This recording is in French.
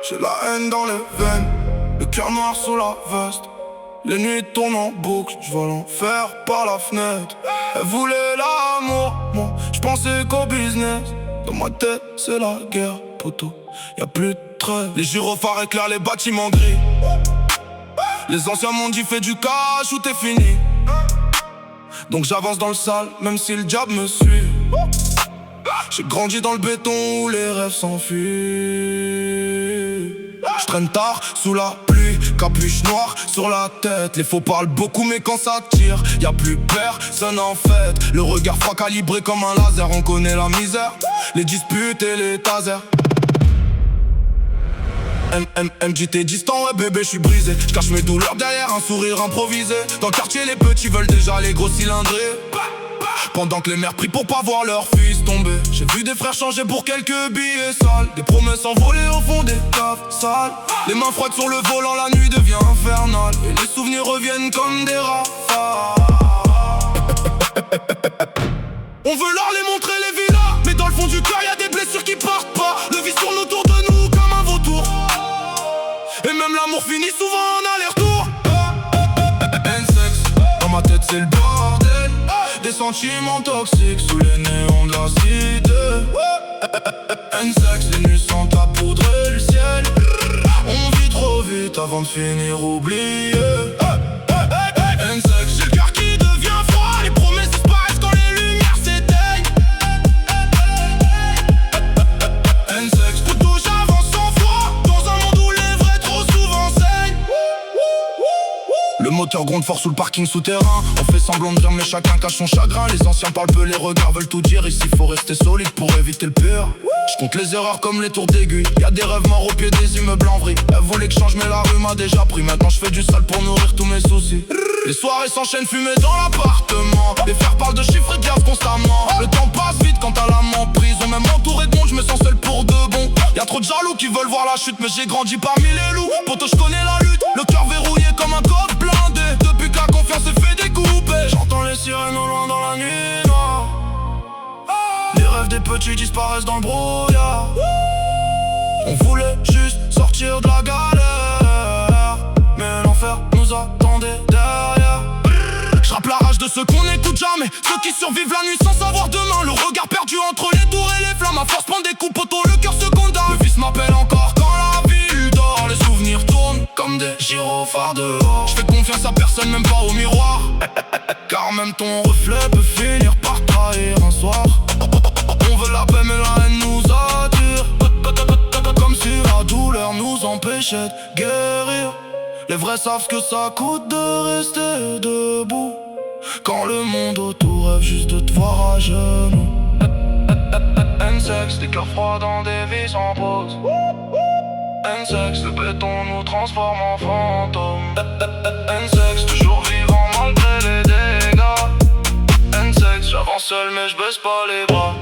J'ai la haine dans les veines, le cœur noir sous la veste. Les nuits tournent en boucle, je vois l'enfer par la fenêtre. Elle voulait l'amour, moi j'pensais qu'au business. Dans ma tête c'est la guerre, poteau, y'a plus de trêve. Les gyrophares éclairent les bâtiments gris. Les anciens m'ont dit fais du cash ou t'es fini. Donc j'avance dans le sale, même si le diable me suit. J'ai grandi dans le béton où les rêves s'enfuient. J'traîne tard sous la pluie, capuche noire sur la tête. Les faux parlent beaucoup mais quand ça tire, y'a plus personne en fait. Le regard froid calibré comme un laser, on connaît la misère, les disputes et les tasers. MJ t'es distant, ouais bébé j'suis brisé. J'cache mes douleurs derrière un sourire improvisé. Dans le quartier les petits veulent déjà les gros cylindrés. Pendant que les mères prient pour pas voir leur fils tomber. J'ai vu des frères changer pour quelques billets sales. Des promesses envolées au fond des caves sales. Les mains froides sur le volant, la nuit devient infernale. Et les souvenirs reviennent comme des rafales. On veut leur les montrer les villas, mais dans le fond du cœur y'a des blessures qui partent pas. Le vice tourne autour de nous comme un vautour. Et même l'amour finit souvent en aller-retour. N-sex, dans ma tête c'est le bordel. Des sentiments toxiques sous les néons de la cité. N-sex, les nuits sont à poudrer le ciel. On vit trop vite avant de finir oublié. N-sex, j'ai le cœur qui devient froid. Les promesses disparaissent quand les lumières s'éteignent. N-sex, plutôt j'avance sans foi dans un monde où les vrais trop souvent saignent. Le moteur gronde fort sous le parking souterrain. On fait semblant de dire mais chacun cache son chagrin. Les anciens parlent peu, les regards veulent tout dire. Ici faut rester solide pour éviter le pire. Je compte les erreurs comme les tours d'aiguille. Y'a des rêves morts au pied des immeubles en vrille. Elle voulait que je change mais la rue m'a déjà pris. Maintenant je fais du sale pour nourrir tous mes soucis. Les soirées s'enchaînent fumées dans l'appartement. Les frères parlent de chiffres et de gaz constamment. Le temps passe vite quand t'as l'âme en prison. Même entouré de monde je me sens seul pour de bon. Y'a trop de jaloux qui veulent voir la chute. Mais j'ai grandi parmi les loups. Poto je connais la lutte. Le cœur verrouillé comme un coffre blindé. Depuis que la confiance s'est fait découper. J'entends les sirènes au loin dans la nuit noire. Les rêves des petits disparaissent dans le brouillard. On voulait juste sortir de la galère, mais l'enfer nous attendait derrière. J'rappe la rage de ceux qu'on n'écoute jamais, ceux qui survivent la nuit sans savoir demain. Le regard perdu entre les tours et les flammes. À force prend des coups poteaux, le cœur se condamne. Le vice m'appelle encore quand la ville dort. Les souvenirs tournent comme des gyrophares dehors. J'fais confiance à personne, même pas au miroir. Car même ton reflet peut finir par trahir un soir. On veut la paix mais la haine nous attire. Comme si la douleur nous empêchait de guérir. Les vrais savent que ça coûte de rester debout quand le monde autour rêve juste de te voir à genoux. N-sex, des cœurs froids dans des vies sans pause. N-sex, le béton nous transforme en fantômes. N-sex, toujours vivant malgré les dégâts. N-sex, j'avance seul mais je baisse pas les bras.